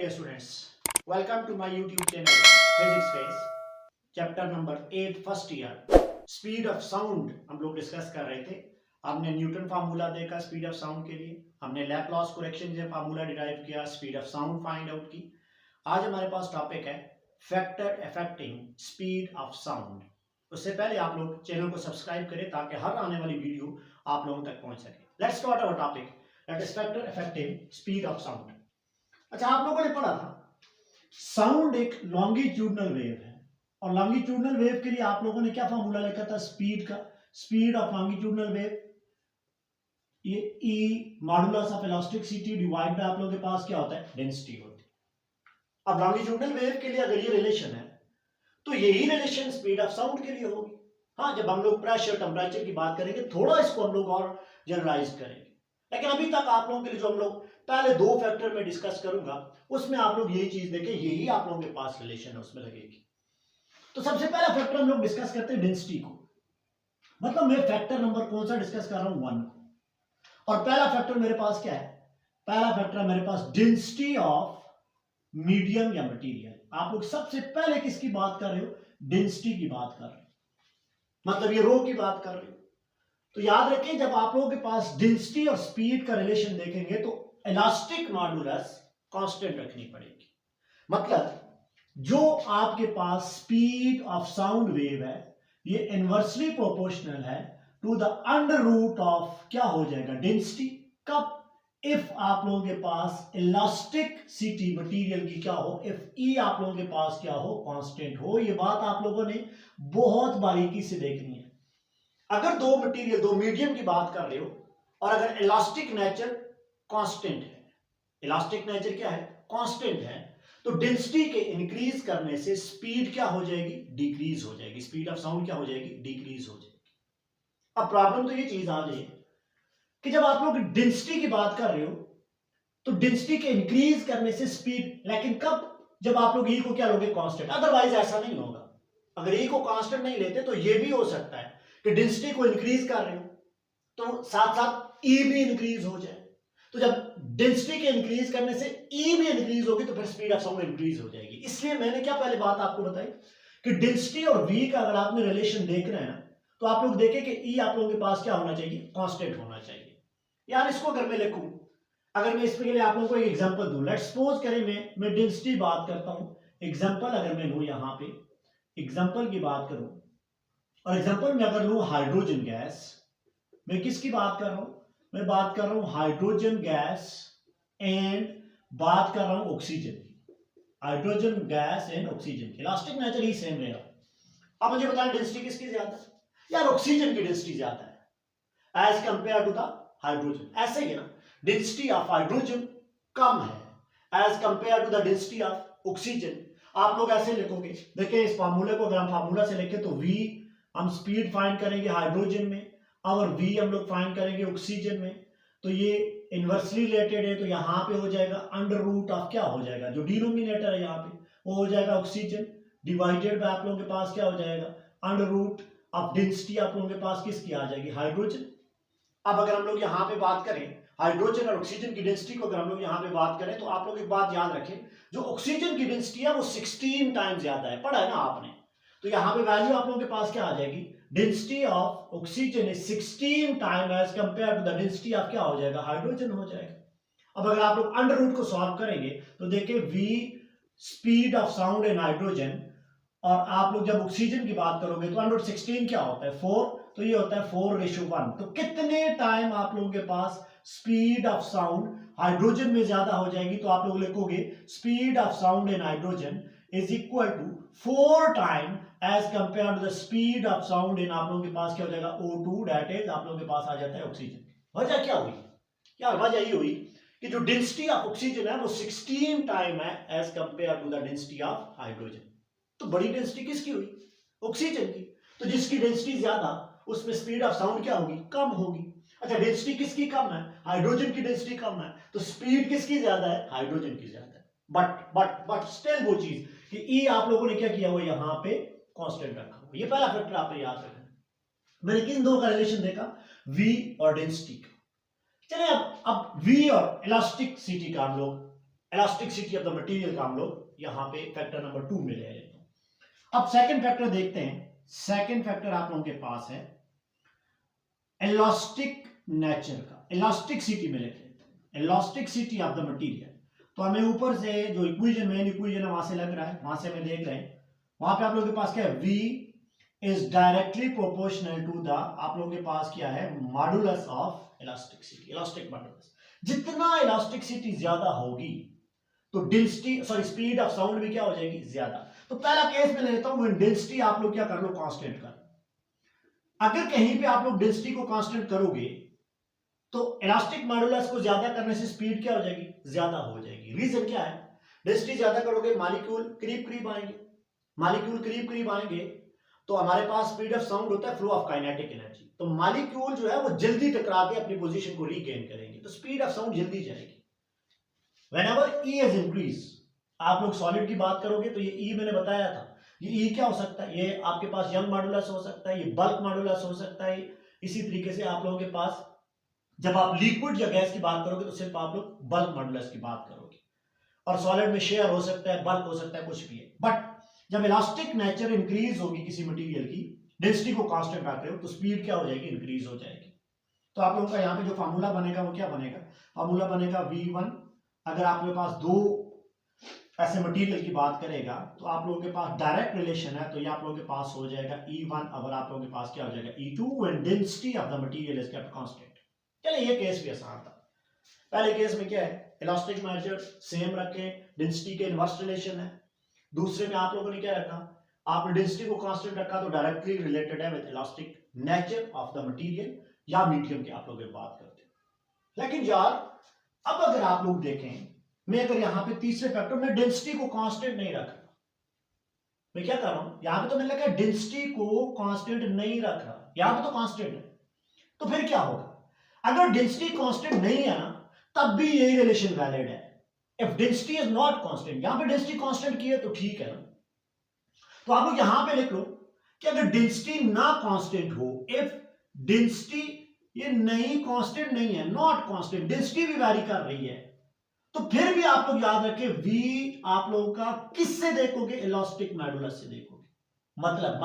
dear students, welcome to my YouTube channel Physics Phase, chapter number 8 first year speed of sound हम लोग discuss कर रहे थे। हमने न्यूटन फार्मूला देखा स्पीड ऑफ साउंड के लिए, हमने लैप्लास करेक्शन से फार्मूला डिराइव किया, speed of sound find out की। आज हमारे पास टॉपिक है factor affecting speed of sound. उससे पहले आप लोग चैनल को सब्सक्राइब करें ताकि हर आने वाली वीडियो आप लोगों तक पहुंच सके। Let's start our topic that is factor affecting speed of sound. अच्छा, आप लोगों ने पढ़ा था साउंड एक लॉन्गिट्यूडनल वेव है और लॉन्गिट्यूडनल वेव के लिए आप लोगों ने क्या फॉर्मूला लिखा था स्पीड का, स्पीड ऑफ लॉन्गिट्यूडनल वेव ये E modulus of elasticity divide by आप लोगों के पास क्या होता है डेंसिटी होती है। अब लॉन्गिट्यूडनल वेव के लिए अगर ये रिलेशन है तो यही रिलेशन स्पीड ऑफ साउंड के लिए होगी। हाँ, जब हम लोग प्रेशर टेम्परेचर की बात करेंगे थोड़ा इसको हम लोग और जनरलाइज करेंगे, लेकिन अभी तक आप लोगों के लिए जो हम लोग पहले दो फैक्टर में डिस्कस करूंगा उसमें आप लोग यही चीज देखें, यही आप लोगों के पास रिलेशन है उसमें लगेगी। तो सबसे पहला फैक्टर हम लोग डिस्कस करते हैं डेंसिटी को, मतलब मैं फैक्टर नंबर कौन सा डिस्कस कर रहा हूं 1 को। और पहला फैक्टर मेरे पास क्या है, पहला फैक्टर है मेरे पास डेंसिटी ऑफ मीडियम या मटेरियल। आप लोग सबसे पहले किसकी बात कर रहे हो, डेंसिटी की बात कर रहे हो, मतलब ये रो की बात कर रहे हो। तो याद रखें जब आप लोगों के पास डेंसिटी और स्पीड का रिलेशन देखेंगे तो इलास्टिक मॉडुलस कांस्टेंट रखनी पड़ेगी। मतलब जो आपके पास स्पीड ऑफ साउंड वेव है ये इनवर्सली प्रोपोर्शनल है to the under root of क्या हो जाएगा डेंसिटी। कब, इफ आप लोगों के पास इलास्टिसिटी मटेरियल की क्या हो, इफ ई आप लोगों के पास क्या हो कांस्टेंट हो। ये बात आप लोगों ने बहुत बारीकी से देखनी है। अगर दो मटेरियल दो मीडियम की बात कर रहे हो और अगर इलास्टिक नेचर कांस्टेंट है, इलास्टिक नेचर क्या है कांस्टेंट है, तो डेंसिटी के इंक्रीज करने से स्पीड क्या हो जाएगी डिक्रीज हो जाएगी, स्पीड ऑफ साउंड क्या हो जाएगी डिक्रीज हो जाएगी। अब प्रॉब्लम तो ये चीज आ जाए कि जब आप लोग डेंसिटी की बात कर रहे हो तो डेंसिटी के इंक्रीज करने से स्पीड, लेकिन कब, जब आप लोग ई को क्या लोगे कांस्टेंट, अदरवाइज ऐसा नहीं होगा। अगर ई को कांस्टेंट नहीं लेते तो ये भी हो सकता है कि डेंसिटी को इंक्रीज कर रहे हो तो साथ साथ ई भी इंक्रीज हो जाए। तो जब डेंसिटी के इंक्रीज करने से ई भी इंक्रीज होगी तो फिर स्पीड ऑफ साउंड इंक्रीज हो जाएगी। इसलिए मैंने क्या पहले बात आपको बताई कि डेंसिटी और वी का अगर आपने रिलेशन देख रहे हैं ना तो आप लोग देखें कि ई आप लोगों के पास क्या होना चाहिए कांस्टेंट होना चाहिए। यार इसको अगर मैं लिखूं, अगर मैं इसके लिए आप लोगों को एक एग्जांपल दूं, लेट्स सपोज करें मैं डेंसिटी बात करता हूं, एग्जांपल अगर मैं लूं यहां पे एग्जांपल की बात करूं और एग्जांपल में अगर लूं हाइड्रोजन गैस, मैं किसकी बात कर रहा हूं, मैं बात कर रहा हूं हाइड्रोजन गैस एंड बात कर रहा हूं ऑक्सीजन की, हाइड्रोजन गैस एंड ऑक्सीजन की इलास्टिक नेचर ही सेम रहेगा। अब मुझे बताएं डेंसिटी किसकी ज्यादा है, यार ऑक्सीजन की डेंसिटी ज्यादा है as compare to the hydrogen. ऐसे ही है ना, डेंसिटी ऑफ हाइड्रोजन कम है as compare to the density of oxygen. आप लोग ऐसे लिखोगे, देखिए इस फार्मूले को अगर हम फार्मूला से लिखे तो वी हम स्पीड फाइंड करेंगे हाइड्रोजन में और वी हम लोग फाइंड करेंगे ऑक्सीजन में, तो ये इनवर्सली रिलेटेड है तो यहां पे हो जाएगा अंडर रूट ऑफ क्या हो जाएगा, जो डिनोमिनेटर है यहाँ पे वो हो जाएगा ऑक्सीजन डिवाइडेड बाय आप लोगों के पास क्या हो जाएगा अंडर रूट ऑफ डेंसिटी आप लोगों के पास किसकी आ जाएगी हाइड्रोजन। अब अगर हम लोग यहाँ पे बात करें हाइड्रोजन और ऑक्सीजन की डेंसिटी को अगर हम लोग यहाँ पे बात करें तो आप लोग एक बात याद रखें, जो ऑक्सीजन की डेंसिटी है वो 16 टाइम्स ज्यादा है, पढ़ा है ना आपने। तो यहाँ पे वैल्यू आप लोगों के पास क्या आ जाएगी, density of oxygen is 16 time as compare to the density of क्या हो जाएगा हाइड्रोजन हो जाएगा। अब अगर आप लोग अंडर रूट को सॉल्व करेंगे तो देखिए V speed of sound in hydrogen और आप लोग जब ऑक्सीजन की बात करोगे तो अंडर 16 क्या होता है 4, तो ये होता है 4:1। तो कितने टाइम आप लोगों के पास स्पीड ऑफ साउंड हाइड्रोजन में ज्यादा हो जाएगी, तो आप लोग लिखोगे speed of sound in hydrogen is equal to 4 time as compare to the speed of sound in आप लोगों के पास क्या हो जाएगा O2, दैट इज आप लोगों के पास आ जाता है ऑक्सीजन। वजह क्या हुई यार, वजह ये हुई कि जो डेंसिटी ऑफ ऑक्सीजन है वो 16 टाइम है as compare to the density of hydrogen. तो बड़ी डेंसिटी किसकी हुई ऑक्सीजन की, तो जिसकी डेंसिटी ज्यादा उसमें स्पीड ऑफ साउंड क्या होगी कम होगी। अच्छा, डेंसिटी किसकी कम है, हाइड्रोजन की डेंसिटी कम है, तो स्पीड किसकी ज्यादा है हाइड्रोजन की ज्यादा है। बट स्टिल वो चीज कि ई आप लोगों ने क्या किया हुआ यहां पे कांस्टेंट रखा हुआ। ये पहला फैक्टर आपने याद रखना। मैंने किन दो का रिलेशन देखा, वी और डेंसिटी का। चलिए अब वी और इलास्टिसिटी का हम लोग इलास्टिसिटी ऑफ द मटेरियल का हम लोग यहां पे फैक्टर नंबर 2 में ले लेते हैं। अब सेकंड फैक्टर देखते हैं। सेकंड फैक्टर आप लोगों के पास है इलास्टिक नेचर का, इलास्टिसिटी में लिख लेते हैं, इलास्टिसिटी ऑफ द मटेरियल। तो हमें ऊपर से जो इक्वेशन, मेन इक्वेशन है, वहां से लग रहा है, वहां से हमें देख रहे हैं, वहां पे आप लोगों के पास क्या है, V is directly proportional to the, आप लोगों के पास क्या है, modulus of elasticity, elastic modulus. जितना इलास्टिसिटी ज्यादा होगी तो density, sorry, speed of sound भी क्या हो जाएगी, ज्यादा। तो पहला केस में लेता हूं, डेंसिटी आप लोग क्या कर लो, कांस्टेंट कर। अगर कहीं पे आप लोग डेंसिटी को कांस्टेंट करोगे तो इलास्टिक मॉडुलस को ज्यादा करने से स्पीड क्या हो जाएगी, ज्यादा हो जाएगी। रीजन क्या है, डेंसिटी ज्यादा करोगे मॉलिक्यूल करीब करीब आएंगे, मॉलिक्यूल करीब करीब आएंगे तो हमारे पास स्पीड ऑफ साउंड होता है फ्लो ऑफ काइनेटिक एनर्जी। तो मॉलिक्यूल जो है वो जल्दी टकरा के अपनी पोजीशन को रीगेन करेंगे, तो स्पीड ऑफ साउंड जल्दी जाएगी। Whenever E is increase, आप लोग सॉलिड की बात करोगे तो ये E मैंने बताया था, ये E क्या हो सकता है, ये आपके पास यंग मॉडुलस हो सकता है, ये बल्क मॉडुलस हो सकता है। इसी तरीके से आप लोगों के पास जब आप लिक्विड या गैस की बात करोगे तो सिर्फ आप लोग बल्क मॉडुलस की बात करोगे, और सॉलिड में शेयर हो सकता है, बल्क हो सकता है, कुछ भी है। बट जब इलास्टिक नेचर इंक्रीज होगी किसी मटेरियल की, डेंसिटी को कांस्टेंट रख रहे हो, तो स्पीड क्या हो जाएगी, इंक्रीज हो जाएगी। तो आप लोगों का यहाँ पे जो फार्मूला बनेगा वो क्या बनेगा, फार्मूला बनेगा V1। अगर आपके पास दो ऐसे मटेरियल की बात करेगा तो आप लोगों के पास डायरेक्ट रिलेशन है, तो ये आप लोगों के पास हो जाएगा E1, अगर आप लोगों के पास क्या हो जाएगा E2, when density of the material is kept constant. चलिए ये केस भी आसान था। पहले केस में क्या है, इलास्टिक नेचर सेम रखे, डेंसिटी के इनवर्स रिलेशन है। दूसरे में आप लोगों ने क्या रखा, आपने डेंसिटी को कांस्टेंट रखा, तो डायरेक्टली रिलेटेड है with elastic nature of the material या मीडियम की आप लोग बात करते हैं। लेकिन यार अब अगर आप लोग देखें, मैं अगर यहां पे तीसरे फैक्टर में डेंसिटी को कांस्टेंट नहीं रख रहा, मैं क्या कर रहा हूं, यहां पे तो मैंने लिखा है डेंसिटी को कांस्टेंट नहीं रख रहा, यहां पे तो कांस्टेंट है, तो फिर क्या होगा, अगर डेंसिटी कांस्टेंट नहीं है ना, तब भी यही रिलेशन वैलिड है। If density is not constant, यहां पे डेंसिटी कांस्टेंट की है तो ठीक है ना, तो आप लोग यहां पे लिख लो कि अगर डेंसिटी ना कांस्टेंट हो, इफ डेंसिटी ये नहीं कांस्टेंट नहीं है, नॉट कांस्टेंट, डेंसिटी भी वैरी कर रही है, तो फिर भी आप लोग याद रखें V आप लोगों का किससे देखोगे, इलास्टिक मॉडुलस से देखोगे। मतलब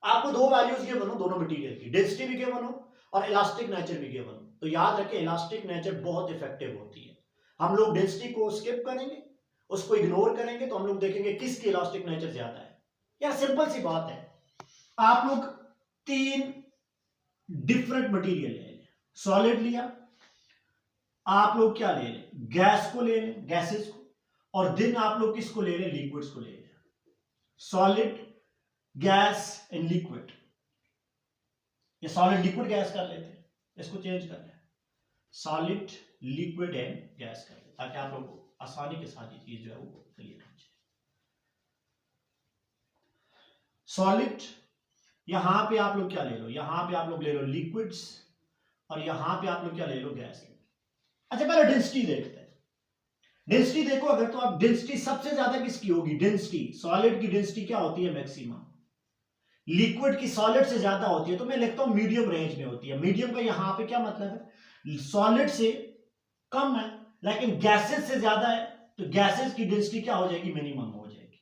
आपको दो वैल्यूज गिवन हो दोनों मटेरियल की, डेंसिटी भी गिवन हो और इलास्टिक नेचर भी गिवन हो, तो याद रखें इलास्टिक नेचर बहुत इफेक्टिव होती है। हम लोग डेंसिटी को स्किप करेंगे, उसको इग्नोर करेंगे, तो हम लोग देखेंगे किसकी इलास्टिक नेचर ज्यादा है। यार सिंपल सी बात है, आप लोग तीन डिफरेंट मटेरियल ले लें, सॉलिड लिया, आप लोग क्या ले लें, गैस को ले लें, गैसेस को, और दिन आप लोग किसको ले लें, लिक्विड्स को ले लें। सॉलिड, गैस एंड लिक्विड, ये सॉलिड लिक्विड गैस कर लेते हैं, इसको चेंज कर लें, सॉलिड लिक्विड एंड गैस कर लें, ताकि आप लोग को आसानी के साथ ये चीज जो है वो क्लियर हो जाए। सॉलिड, यहां पे आप लोग क्या ले लो, यहां पे आप लोग ले लो लिक्विड्स, और यहां पे आप लोग क्या ले लो, गैस। अच्छा पहले डेंसिटी देखते हैं, डेंसिटी देखो अगर, तो आप डेंसिटी सबसे ज्यादा किसकी होगी, डेंसिटी सॉलिड की डेंसिटी क्या होती है, मैक्सिमम। लिक्विड की सॉलिड से ज्यादा होती है, तो मैं लिखता हूं मीडियम रेंज में होती है। मीडियम का यहां पे क्या मतलब है, सॉलिड से कम है लेकिन गैसेस से ज्यादा है, तो गैसेस की डेंसिटी क्या हो जाएगी, मिनिमम हो जाएगी।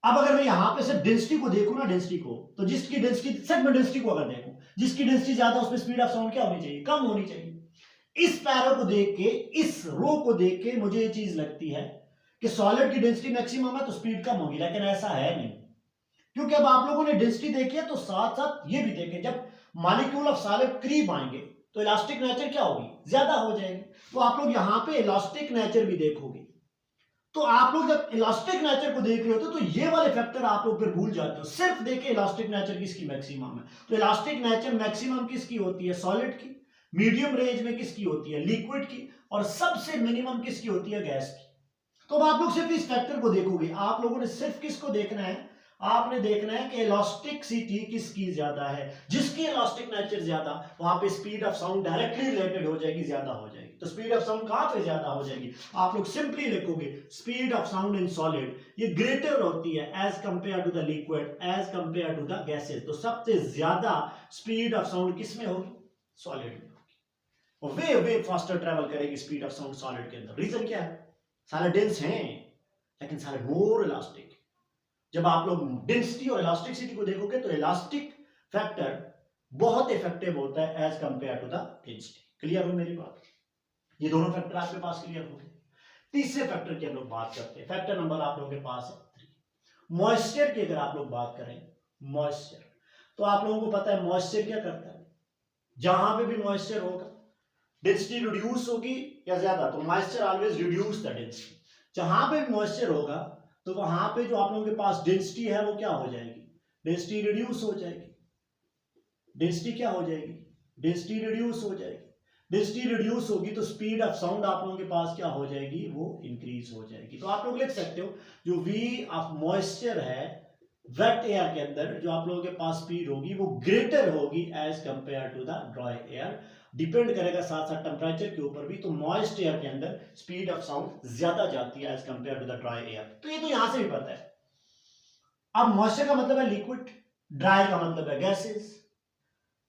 अब अगर मैं यहां पे सिर्फ डेंसिटी को देखूं ना, डेंसिटी को, तो जिसकी डेंसिटी, सिर्फ मैं डेंसिटी को अगर देखूं, जिसकी डेंसिटी ज्यादा उसमें स्पीड ऑफ साउंड क्या होनी चाहिए, कम होनी चाहिए। इस पैरो को देख के, इस रो को देख के मुझे ये चीज लगती है कि सॉलिड की डेंसिटी मैक्सिमम है तो स्पीड कम होगी, लेकिन ऐसा है नहीं, क्योंकि अब आप लोगों ने डेंसिटी देखी है तो साथ साथ ये भी देखें, जब मॉलिक्यूल ऑफ सॉलिड करीब आएंगे तो इलास्टिक नेचर क्या होगी, ज्यादा हो जाएगी। तो आप लोग यहां पे इलास्टिक नेचर भी देखोगे, तो आप लोग जब इलास्टिक नेचर को देख रहे होते हो तो ये वाले फैक्टर आप लोग फिर भूल जाते हो, सिर्फ देखे इलास्टिक नेचर किसकी मैक्सिमम है। तो इलास्टिक नेचर मैक्सिमम किसकी होती है, सॉलिड की, मीडियम रेंज में किसकी होती है, लिक्विड की, और सबसे मिनिमम किसकी होती है, गैस की। तो अब आप लोग सिर्फ इस फैक्टर को देखोगे, आप लोगों ने सिर्फ किसको देखना है, आपने देखना है कि इलास्टिसिटी किसकी ज्यादा है। जिसकी इलास्टिक नेचर ज्यादा, वहां पे speed of sound directly related हो जाएगी, ज्यादा हो जाएगी। तो स्पीड ऑफ साउंड कहां पे ज्यादा हो जाएगी, आप लोग सिंपली लिखोगे speed of sound in solid ये ग्रेटर होती है as compare to the liquid, as compare to the gases. तो सबसे ज्यादा स्पीड ऑफ साउंड किसमें होगी, सॉलिड में होगी। और वे वे फास्टर ट्रेवल करेगी स्पीड ऑफ साउंड सॉलिड के अंदर। रीजन क्या है? सॉलिड डेंस है लेकिन सॉलिड मोर इलास्टिक। जब आप लोग डेंसिटी और इलास्टिसिटी को देखोगे तो इलास्टिक फैक्टर बहुत इफेक्टिव होता है as compare to the density. Clear हो मेरी बात? ये दोनों फैक्टर आपके पास क्लियर हो गए। तीसरे फैक्टर की हम लोग बात करते हैं। फैक्टर नंबर आप लोगों के पास है 3। मॉइस्चर की अगर आप लोग बात करें, मॉइस्चर, तो आप लोगों को पता है मॉइस्चर क्या करता है? जहां पे भी मॉइस्चर होगा डेंसिटी रिड्यूस होगी या ज्यादा, तो moisture always reduce the density. जहां पे भी मॉइस्चर होगा तो वहां पे जो आप लोगों के पास डेंसिटी है वो क्या हो जाएगी? डेंसिटी रिड्यूस हो जाएगी। डेंसिटी क्या हो जाएगी? डेंसिटी रिड्यूस हो जाएगी। डेंसिटी रिड्यूस होगी तो स्पीड ऑफ साउंड आप लोगों के पास क्या हो जाएगी? वो इंक्रीज हो जाएगी। तो आप लोग लिख सकते हो जो वी ऑफ मॉइस्चर है वेट एयर के अंदर जो आप लोगों के पास स्पीड होगी वो ग्रेटर होगी as compare to the dry air. Depend करेगा साथ साथ टेम्परेचर के ऊपर भी। तो मॉइस्ट एयर के अंदर स्पीड ऑफ साउंड ज्यादा जाती है as compare to the dry air. तो ये तो यहां से भी पता है। अब मॉइस्चर का मतलब है लिक्विड, ड्राई का मतलब है गैसेस।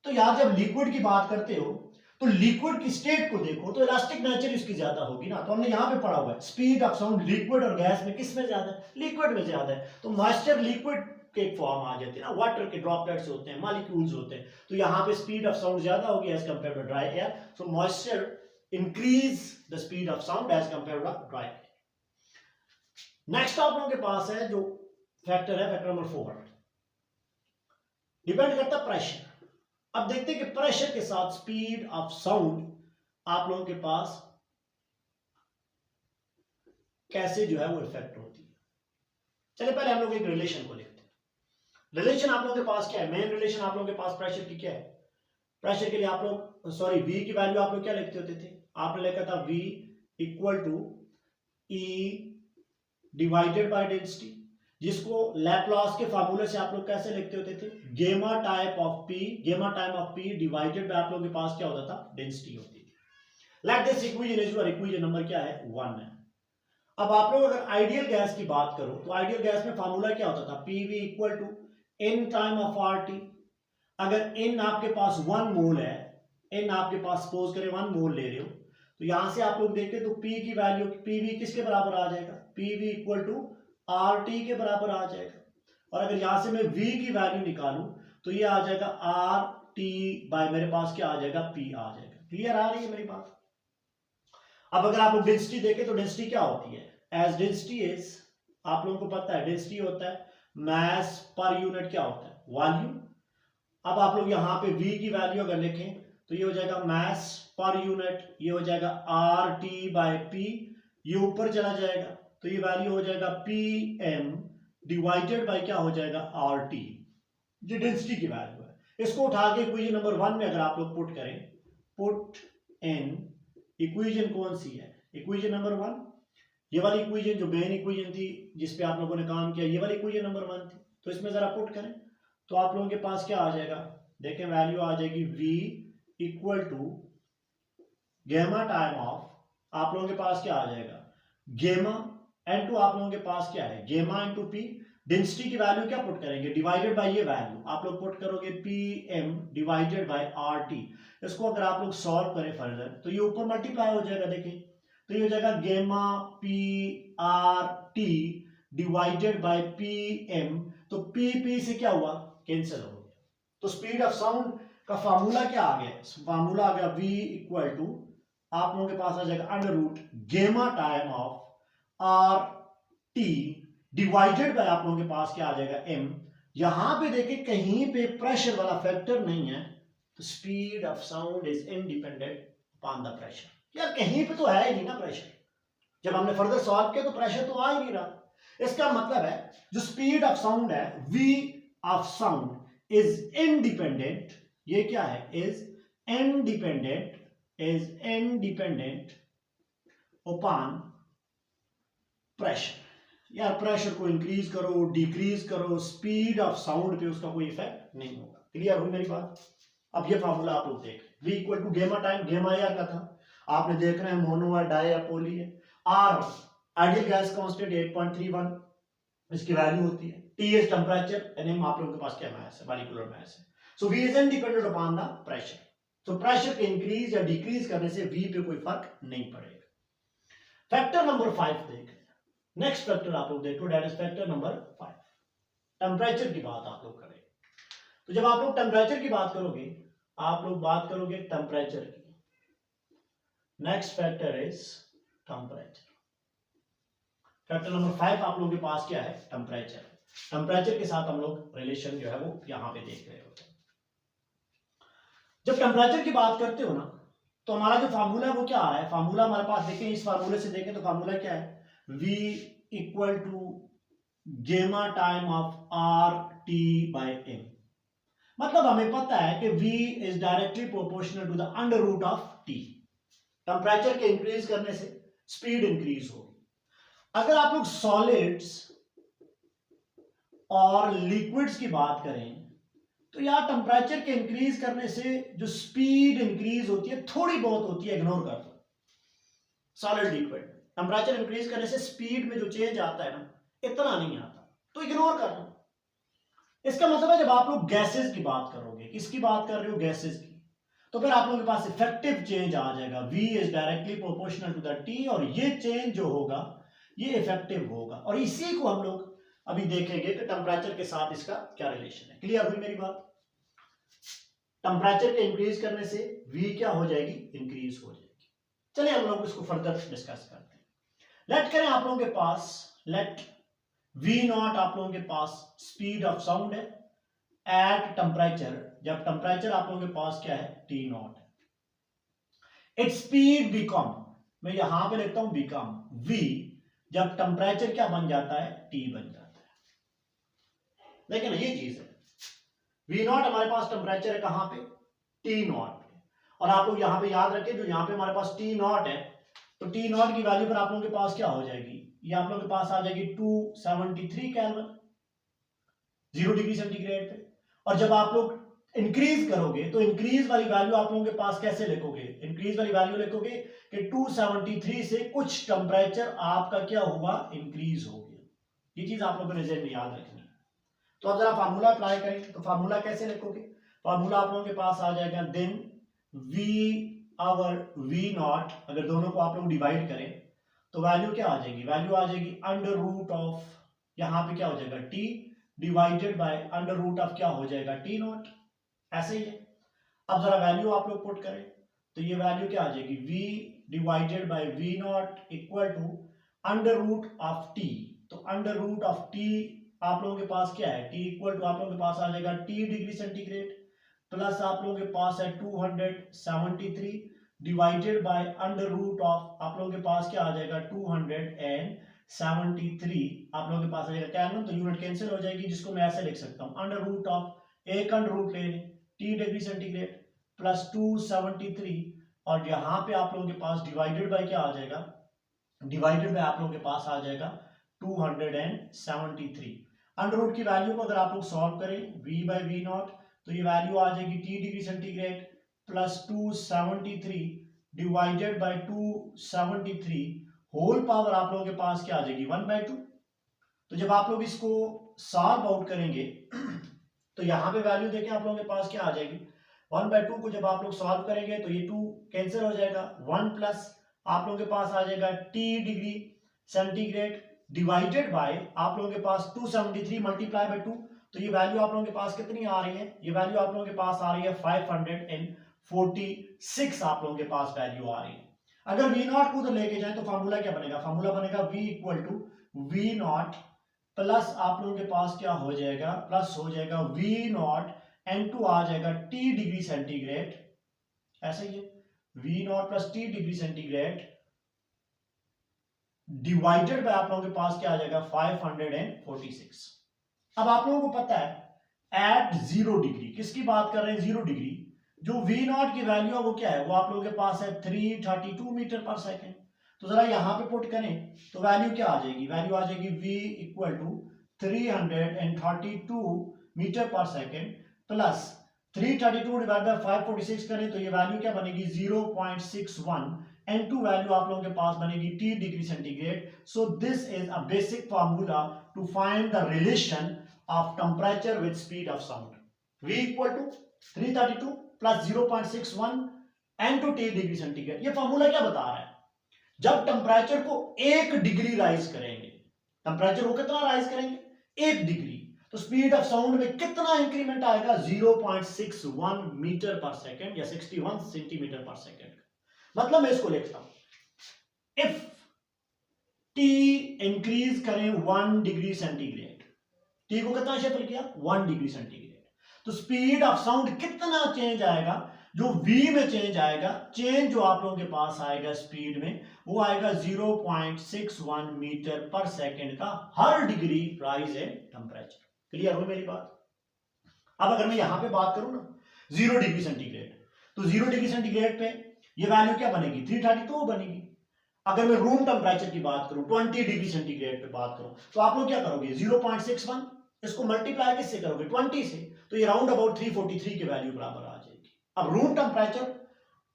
तो यहां जब लिक्विड की बात करते हो तो लिक्विड की स्टेट को देखो तो इलास्टिक नेचर इसकी ज्यादा होगी ना। तो हमने यहां पे पढ़ा हुआ है स्पीड ऑफ साउंड लिक्विड और गैस में किस में ज्यादा है? लिक्विड में ज्यादा है। तो मॉइस्चर लिक्विड के एक फॉर्म आ जाती है ना, वाटर के ड्रॉपलेट्स होते हैं, मॉलिक्यूल्स होते हैं। तो यहां पे स्पीड ऑफ साउंड ज्यादा होगी as compare to dry air. So moisture increase the speed of sound as compare to dry air. Next आप लोगों के पास है जो फैक्टर है, फैक्टर नंबर 4, डिपेंड करता है प्रेशर। अब देखते हैं कि प्रेशर के साथ स्पीड ऑफ साउंड आप लोगों के पास कैसे जो है वो इफेक्ट होती है। चलिए पहले हम लोग एक रिलेशन को लिखते हैं। रिलेशन आप लोगों के पास क्या है? मेन रिलेशन आप लोगों के पास प्रेशर की क्या है? प्रेशर के लिए आप लोग V की वैल्यू आप लोग क्या लिखते होते थे? आपने लिखा था V equal to E divided by density, जिसको लैप्लास के फार्मूले से आप लोग कैसे लिखते होते थे? गेमा time of P divided by आप लोगों के पास क्या होता था? डेंसिटी होती थी। Let this equation is your equation number क्या है? 1 है। अब आप लोग अगर आइडियल गैस की बात करो तो आइडियल गैस में फार्मूला क्या होता था? PV equal to N time of RT। अगर N आपके पास 1 मोल है, N आपके पास सपोज करें 1 मोल ले रहे हो, तो यहां से आप लोग देखें तो P की वैल्यू PV किसके बराबर आ जाएगा? PV इक्वल टू RT के बराबर आ जाएगा। और अगर यहां से मैं V की वैल्यू निकालूं तो ये आ जाएगा RT बाय मेरे पास क्या आ जाएगा? P आ जाएगा। क्लियर आ रही है मेरी बात? अब अगर आप लोग डेंसिटी देखें तो डेंसिटी क्या होती है? एज डेंसिटी इज, आप लोगों को पता है डेंसिटी होता है मास पर यूनिट क्या होता है? वॉल्यूम। अब आप लोग यहाँ पे V की वैल्यू अगर लिखें तो ये हो जाएगा मास पर यूनिट, ये हो जाएगा RT बाय P, ये ऊपर चला जाएगा तो ये वैल्यू हो जाएगा PM डिवाइडेड बाय क्या हो जाएगा? RT। ये डेंसिटी की वैल्यू है। इसको उठा के इक्वेशन नंबर 1 में अगर आप लोग पुट करें, पुट इन इक्वेशन कौन सी है? इक्वेशन नंबर 1, ये वाली इक्वेशन जो मेन इक्वेशन थी जिसपे आप लोगों ने काम किया, ये वाली इक्वेशन नंबर 1 थी। तो इसमें जरा पुट करें तो आप लोगों के पास क्या आ जाएगा? देखें वैल्यू आ जाएगी V equal to gamma time of, आप लोगों के पास क्या आ जाएगा? गेमा N2 आप लोगों के पास क्या है? गेमा इंटू P। डेंसिटी की वैल्यू क्या पुट करेंगे? डिवाइडेड बाय ये वैल्यू आप लोग पुट करोगे PM डिवाइडेड बाय RT। इसको अगर आप लोग सॉल्व करें फर्दर तो ये ऊपर मल्टीप्लाई हो जाएगा। देखिए तो ये हो जाएगा गेमा PRT डिवाइडेड बाय PM। तो P से क्या हुआ? कैंसिल हो गया। तो स्पीड ऑफ साउंड का फार्मूला क्या आ गया? फार्मूला आ गया V इक्वल टू, आप लोगों के पास आ जाएगा अंडर रूट गेमा time of RT divided by आप लोगों के पास क्या आ जाएगा? M। यहां पे देखिए कहीं पे प्रेशर वाला फैक्टर नहीं है, तो speed of sound is independent upon the pressure. यार कहीं पे तो है ही नहीं ना प्रेशर। जब हमने फर्दर सॉल्व किया तो प्रेशर तो आ ही नहीं रहा। इसका मतलब है जो स्पीड ऑफ साउंड है, V of sound is independent, ये क्या है? Is independent upon pressure. यार प्रेशर को इंक्रीज करो डिक्रीज करो, स्पीड ऑफ साउंड पे उसका कोई इफेक्ट नहीं होगा। क्लियर हुई मेरी बात? अब ये फार्मूला आप लोग देख, V equal to gamma time, गेमा एयर का था, आपने देख रहे हैं मोनो है, डाई है, पोली है। R आइडियल गैस कांस्टेंट 8.31 इसकी वैल्यू होती है। T is temperature, and M आप लोगों के पास क्या मास है? मॉलिक्यूलर मास है। सो V is independent upon the pressure. तो प्रेशर के इंक्रीज या डिक्रीज करने से V पे कोई फर्क नहीं पड़ेगा। फैक्टर नंबर 5 देख रहे हैं। नेक्स्ट फैक्टर आप लोग देखो, that is factor number 5, temperature की बात आप लोग करें। तो जब आप लोग टेम्परेचर की बात करोगे, आप लोग बात करोगे टेम्परेचर की। Next factor is temperature. Factor number 5 आप लोगों के पास क्या है? टेम्परेचर। टेम्परेचर के साथ हम लोग रिलेशन जो है वो यहां पे देख रहे होते हैं। जब टेम्परेचर की बात करते हो ना, तो हमारा जो फार्मूला है वो क्या आ रहा है? फार्मूला हमारे पास देखें, इस फार्मूले से देखें तो फार्मूला क्या है? V equal to gamma time of R T by M. मतलब हमें पता है कि V is directly proportional to the under root of टी। टेम्परेचर के इंक्रीज करने से स्पीड इंक्रीज होगी। अगर आप लोग सॉलिड्स और लिक्विड्स की बात करें तो यार टेम्परेचर के इंक्रीज करने से जो स्पीड इंक्रीज होती है थोड़ी बहुत होती है, इग्नोर कर दो। सॉलिड लिक्विड टेम्परेचर इंक्रीज करने से स्पीड में जो चेंज आता है ना, इतना नहीं आता, तो इग्नोर कर दो। इसका मतलब है जब आप लोग गैसेस की बात करोगे, किसकी बात कर रहे हो? गैसेस की, तो फिर आप लोगों के पास इफेक्टिव चेंज आ जाएगा। V is directly proportional to the T, और ये चेंज जो होगा ये इफेक्टिव होगा। और इसी को हम लोग अभी देखेंगे कि टेम्परेचर के साथ इसका क्या रिलेशन है। क्लियर हुई मेरी बात? टेम्परेचर के इंक्रीज करने से V क्या हो जाएगी? इंक्रीज हो जाएगी। चलिए हम लोग इसको फर्दर डिस्कस करते हैं। लेट करें आप लोगों के पास, लेट V नॉट आप लोगों के पास स्पीड ऑफ साउंड है एट टेम्परेचर, जब टेम्परेचर आप लोगों के पास क्या है? T नॉट है। इट्स स्पीड बिकम, मैं यहां पे लिखता हूं बिकम V, जब टेम्परेचर क्या बन जाता है? T बन जाता है। लेकिन ये चीज है, V नॉट हमारे पास टेम्परेचर है कहां पे? T नॉट पे। और आप लोग यहां पे याद रखें, जो यहां पे हमारे पास T नॉट है, तो T नॉट की वैल्यू पर आप लोगों के पास क्या हो जाएगी? ये आप लोगों के पास आ जाएगी 273 केल्विन, 0 डिग्री सेंटीग्रेड पे। और जब आप लोग इंक्रीज करोगे तो इंक्रीज वाली वैल्यू आप लोगों के पास कैसे लिखोगे? इंक्रीज वाली वैल्यू लिखोगे कि 273 से कुछ टेम्परेचर आपका क्या हुआ? इंक्रीज हो गया। ये चीज आप लोगों को नजर में याद रखनी है। तो अब जरा फार्मूला अप्लाई करें, तो फार्मूला कैसे लिखोगे? फार्मूला आप लोगों के पास आ जाएगा then V over V not, अगर दोनों को आप लोग डिवाइड करें तो वैल्यू क्या आ जाएगी? वैल्यू आ जाएगी अंडर रूट ऑफ, यहां पे क्या हो जाएगा? T divided by under root of क्या हो जाएगा? T not. ऐसे ही है। अब जरा वैल्यू आप लोग पुट करें तो ये वैल्यू क्या आ जाएगी? V divided by V not equal to under root of T। तो अंडर रूट ऑफ T आप लोगों के पास क्या है? T इक्वल टू आप लोगों के पास आ जाएगा T डिग्री सेंटीग्रेड प्लस आप लोगों के पास है 273 divided by under root of आप लोगों के पास क्या आ जाएगा? 273 आप लोगों के पास आ जाएगा कैन, तो यूनिट कैंसिल हो जाएगी, जिसको मैं ऐसे लिख सकता हूं अंडर रूट ऑफ, एक अंडर रूट ले लें T डिग्री सेंटीग्रेड प्लस 273, और यहां पे आप लोगों के पास डिवाइडेड बाय क्या आ जाएगा? डिवाइडेड बाय आप लोगों के पास आ जाएगा 273। अंडर रूट की वैल्यू को अगर आप लोग सॉल्व करें V बाय V नॉट, तो ये वैल्यू आ जाएगी T degree centigrade plus 273 divided by 273 whole power आप लोगों के पास क्या आ जाएगी? 1/2। तो जब आप लोग इसको सॉल्व आउट करेंगे तो यहां पे वैल्यू देखें आप लोगों के पास क्या आ जाएगी? 1/2 को जब आप लोग सॉल्व करेंगे तो ये 2 कैंसिल हो जाएगा, 1 प्लस आप लोगों के पास आ जाएगा T degree centigrade divided by आप लोगों के पास 273 मल्टीप्लाई बाय 2, तो ये वैल्यू आप लोगों के पास कितनी आ रही है? ये वैल्यू आप लोगों के पास आ रही है 546 आप लोगों के पास वैल्यू आ रही है। अगर V नॉट को तो लेके जाए तो फॉर्मूला क्या बनेगा? फॉर्मूला बनेगा V equal to V not plus आप लोगों के पास क्या हो जाएगा? प्लस हो जाएगा V नॉट N2 आ जाएगा T डिग्री सेंटीग्रेड, ऐसे ही है V not plus T degree centigrade divided by आप लोगों के पास क्या आ जाएगा? 546। अब आप लोगों को पता है एट 0 डिग्री, किसकी बात कर रहे हैं? 0 डिग्री, जो V नॉट की वैल्यू है वो क्या है? वो आप लोगों के पास है 332 मीटर पर सेकेंड। तो जरा यहां पे पुट करें तो वैल्यू क्या आ जाएगी? वैल्यू आ जाएगी V इक्वल टू 332 मीटर पर सेकेंड प्लस 332 डिवाइड बाय 546 करें तो ये वैल्यू क्या बनेगी? 0.61, N2 वैल्यू आप लोगों के पास बनेगी T degree centigrade. So this is a basic formula to find the relation of temperature with speed of sound. V equal to 332 plus 0.61 N/T degree centigrade. ये फॉर्मूला क्या बता रहा है? जब टेम्परेचर को 1 डिग्री राइज करेंगे, टेम्परेचर को कितना राइज करेंगे? 1 डिग्री, तो स्पीड ऑफ साउंड में कितना इंक्रीमेंट आएगा? 0.61 मीटर पर सेकेंड या 61 सेंटीमीटर पर सेकेंड। मतलब मैं इसको लिखता हूं, इफ टी इंक्रीज करें 1 डिग्री सेंटीग्रेड, टी को कितना शिफ्ट किया? 1 डिग्री सेंटीग्रेड, तो स्पीड ऑफ साउंड कितना चेंज आएगा? जो v में चेंज आएगा, चेंज जो आप लोगों के पास आएगा स्पीड में, वो आएगा 0.61 मीटर पर सेकेंड का हर degree rise in temperature. Clear हो मेरी बात? अब अगर मैं यहां पे बात करूं ना 0 डिग्री सेंटीग्रेड, तो 0 डिग्री सेंटीग्रेड पे ये वैल्यू क्या बनेगी? 332 बनेगी। अगर मैं रूम टेम्परेचर की बात करूं 20 डिग्री सेंटीग्रेड पे बात करूं, तो आप लोग क्या करोगे? 0.61 इसको मल्टीप्लाई किससे करोगे? 20 से, तो ये राउंड अबाउट 343 के वैल्यू बराबर आ जाएगी। अब रूम टेम्परेचर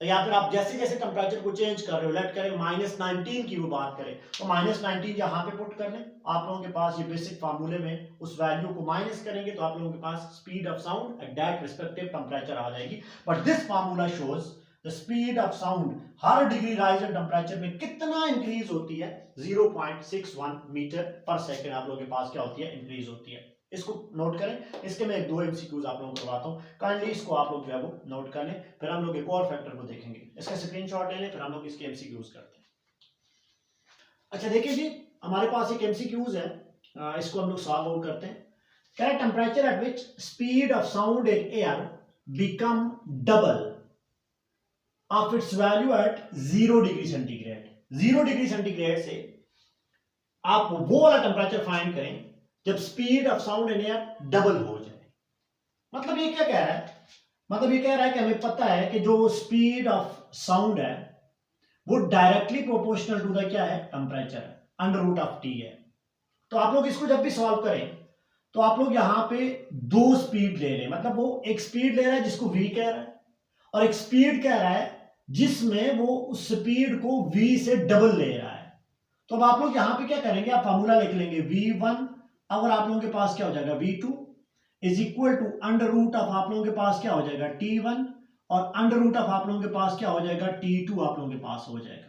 या फिर आप जैसे जैसे टेम्परेचर को चेंज कर रहे हो, लेट करें -19 की वो बात करें, तो -19 यहां पे पुट कर लें। आप लोगों के पास ये बेसिक फार्मूले में उस वैल्यू को माइनस करेंगे तो आप लोगों के पास speed of sound at that respective temperature आ जाएगी। But this formula shows the speed of sound हर डिग्री राइज इन टेम्परेचर में कितना इंक्रीज होती है? 0.61 मीटर पर सेकेंड आप लोगों के पास क्या होती है? इंक्रीज होती है। इसको नोट करें। इसके मैं 2 एमसीक्यूज आप लोगों को करवाता हूं, काइंडली इसको आप लोग जो है वो नोट कर लें, फिर हम लोग एक और फैक्टर को देखेंगे। इसका स्क्रीनशॉट ले लें, फिर हम लोग इसके एमसीक्यूज करते हैं। अच्छा देखिए जी, हमारे पास एक एमसीक्यूज है, इसको हम लोग सॉल्व आउट करते हैं। क्या है? Temperature at which speed of sound in air become double of its value at 0 degree centigrade. 0 degree centigrade से आप वो वाला टेम्परेचर फाइंड करें जब speed of sound in air double हो जाए। मतलब ये क्या कह रहा है? मतलब ये कह रहा है कि हमें पता है कि जो स्पीड ऑफ साउंड है वो डायरेक्टली प्रोपोर्शनल टू द क्या है? टेम्परेचर है, अंडर रूट ऑफ टी है। तो आप लोग इसको जब भी सॉल्व करें तो आप लोग यहां पे 2 स्पीड ले लें। मतलब वो एक स्पीड ले रहा है जिसको v कह रहा है, और एक स्पीड कह रहा है जिसमें वो उस स्पीड को v से डबल ले रहा है। तो अब आप लोग यहां पे क्या करेंगे? आप फॉर्मूला लिख लेंगे v1, अगर आप लोगों के पास क्या हो जाएगा? v2 is equal to under root of आप लोगों के पास क्या हो जाएगा? t1, और अंडर रूट ऑफ आप लोगों के पास क्या हो जाएगा? t2 आप लोगों के पास हो जाएगा।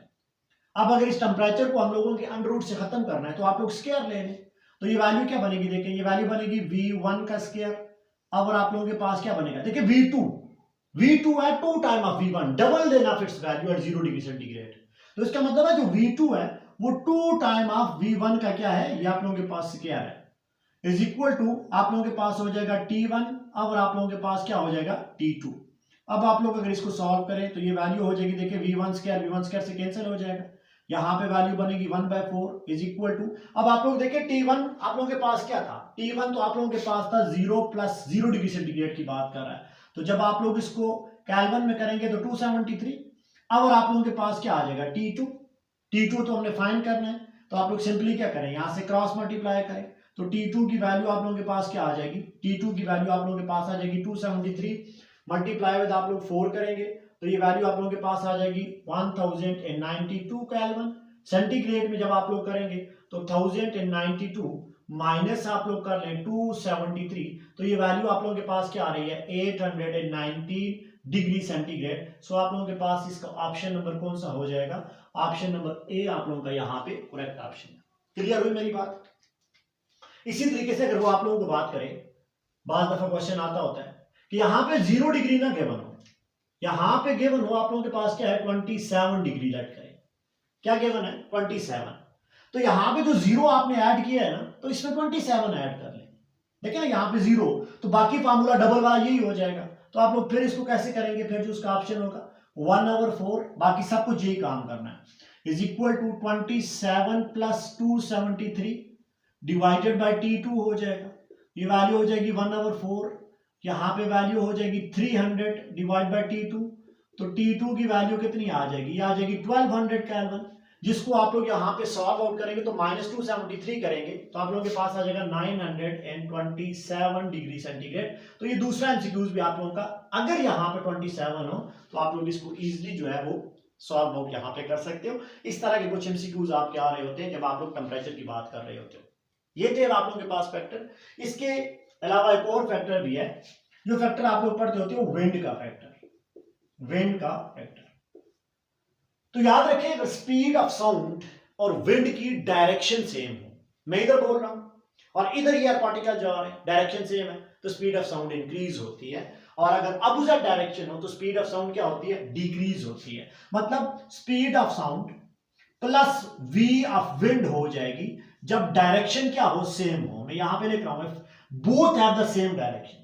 अब अगर इस टेम्परेचर को हम लोगों के अंडर रूट से खत्म करना है तो आप लोग स्क्वायर ले लें, तो ये वैल्यू क्या बनेगी? देखिए ये वैल्यू बनेगी v1 का स्क्वायर, और आप लोगों के पास क्या बनेगा? देखिए v2 है 2 टाइम ऑफ v1, डबल देना फिर वैल्यू एट 0 डिग्री सेंटीग्रेड। तो इसका मतलब है जो v2 है वो 2 टाइम ऑफ v1 का क्या है? ये आप लोगों के पास स्क्वायर है, इज इक्वल टू आप लोगों के पास हो जाएगा t1, और आप लोगों के पास क्या हो जाएगा? t2। अब आप लोग अगर इसको सॉल्व करें तो ये वैल्यू हो जाएगी, देखिए v1 स्क्वायर से कैंसिल हो जाएगा, यहां पे वैल्यू बनेगी 1/4 इज इक्वल टू, अब आप लोग देखिए t1 आप लोगों के पास क्या था? t1 तो आप लोगों के पास था 0 + 0 डिग्री सेंटीग्रेड की बात कर रहा है, तो जब आप लोग इसको केल्विन में करेंगे तो 273। अब आप लोगों के पास क्या आ जाएगा? t2 तो हमने फाइंड करना है, तो आप लोग सिंपली क्या करें? यहां से क्रॉस मल्टीप्लाई करें, तो t2 की वैल्यू आप लोगों के पास क्या आ जाएगी? t2 की वैल्यू आप लोगों के पास आ जाएगी 273, मल्टीप्लाई विद आप लोग 4 करेंगे तो ये वैल्यू आप लोगों के पास आ जाएगी 1092 केल्विन। सेंटीग्रेड में जब आप लोग करेंगे तो 1092 माइनस आप लोग कर लें 273, तो ये वैल्यू आप लोगों के पास क्या आ रही है? 819 डिग्री सेंटीग्रेड। सो आप लोगों के पास इसका ऑप्शन नंबर कौन सा हो जाएगा? ऑप्शन नंबर ए आप लोगों का यहाँ पे करेक्ट ऑप्शन है। क्लियर हुई मेरी बात? इसी तरीके से अगर वो आप लोगों को बात करें, बार दफा क्वेश्चन आता होता है कि यहां पे 0 डिग्री ना गिवन हो, यहां पे गिवन हो आप लोगों के पास क्या है? 27 डिग्री। लेट करें क्या गिवन है? 27। तो यहां पे जो 0 आपने ऐड किया है ना, तो इसमें 27 ऐड कर लें। देखिए ना यहां पे 0, तो बाकी फार्मूला डबल वाला यही हो जाएगा। तो आप लोग फिर इसको कैसे करेंगे? फिर जो उसका ऑप्शन होगा 1/4, बाकी सब कुछ यही काम करना है, is equal to 27 + 273 divided by t2 हो जाएगा। ये वैल्यू हो जाएगी 1/4, यहां पे वैल्यू हो जाएगी 300 डिवाइड बाय t2, तो t2 की वैल्यू कितनी आ जाएगी? ये आ जाएगी 1200 केल्विन, जिसको आप लोग यहां पे सॉल्व आउट करेंगे तो -273 करेंगे तो आप लोगों के पास आ जाएगा 927 डिग्री सेंटीग्रेड। तो ये दूसरा एमसीक्यूज भी आप लोगों का, अगर यहाँ पे 27 हो तो आप लोग इसको इजिली जो है वो सॉल्व आउट यहाँ पे कर सकते हो। इस तरह के कुछ एमसीक्यूज आपके आ रहे होते हैं जब आप लोग टेम्परेचर की बात कर रहे होते हो। ये थे आप लोगों के पास फैक्टर। इसके अलावा एक और फैक्टर भी है जो फैक्टर आप लोग पढ़ते होते हो विंड का फैक्टर, विंड का फैक्टर। तो याद रखें अगर स्पीड ऑफ साउंड और विंड की डायरेक्शन सेम हो, मैं इधर बोल रहा हूं और इधर ये पार्टिकल जा रहे हैं, डायरेक्शन सेम है, तो स्पीड ऑफ साउंड इंक्रीज होती है। और अगर अपोजिट डायरेक्शन हो तो स्पीड ऑफ साउंड क्या होती है, डिक्रीज होती है। मतलब speed of sound plus V of wind हो जाएगी जब डायरेक्शन क्या हो, सेम हो। मैं यहां पे लिख रहा हूं both have the same direction.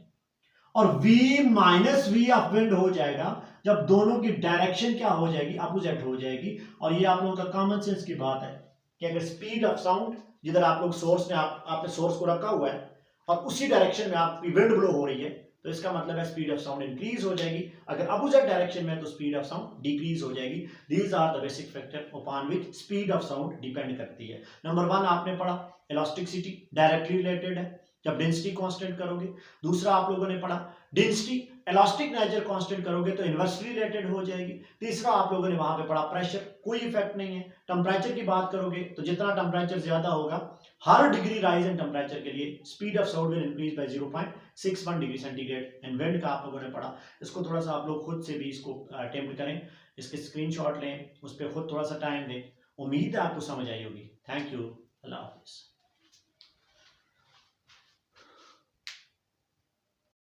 और v minus V of wind हो जाएगा जब दोनों की डायरेक्शन क्या हो जाएगी, अपोजिट हो जाएगी। और ये आप लोगों का कॉमन सेंस की बात है कि अगर स्पीड ऑफ साउंड जिधर आप लोग सोर्स में आपने सोर्स को रखा हुआ है और उसी डायरेक्शन में आपकी विंड ब्लो हो रही है, तो इसका मतलब है स्पीड ऑफ साउंड इंक्रीज हो जाएगी। अगर अपोजिट डायरेक्शन में तो स्पीड ऑफ साउंड डिक्रीज हो जाएगी। These are the basic factor upon which speed of sound depend करती है। नंबर 1 आपने पढ़ा इलास्टिसिटी, डायरेक्टली रिलेटेड है जब डेंसिटी कांस्टेंट करोगे। दूसरा आप लोगों ने पढ़ा डेंसिटी इलास्टिक नेचर कांस्टेंट करोगे तो इनवर्सली रिलेटेड हो जाएगी। तीसरा आप लोगों ने वहां पे पढ़ा प्रेशर, कोई इफेक्ट नहीं है। टेम्परेचर की बात करोगे तो जितना टेम्परेचर ज्यादा होगा, हर डिग्री राइज इन टेम्परेचर के लिए speed of sound will increase by 0.61 degree centigrade. And wind का आप लोगों ने पढ़ा, इसको थोड़ा सा आप लोग खुद से भी इसको अटेम्प्ट करें, इसके स्क्रीनशॉट लें, उस पर खुद थोड़ा सा टाइम दें। उम्मीद है आपको समझ आई होगी। Thank you, Allah Hafiz.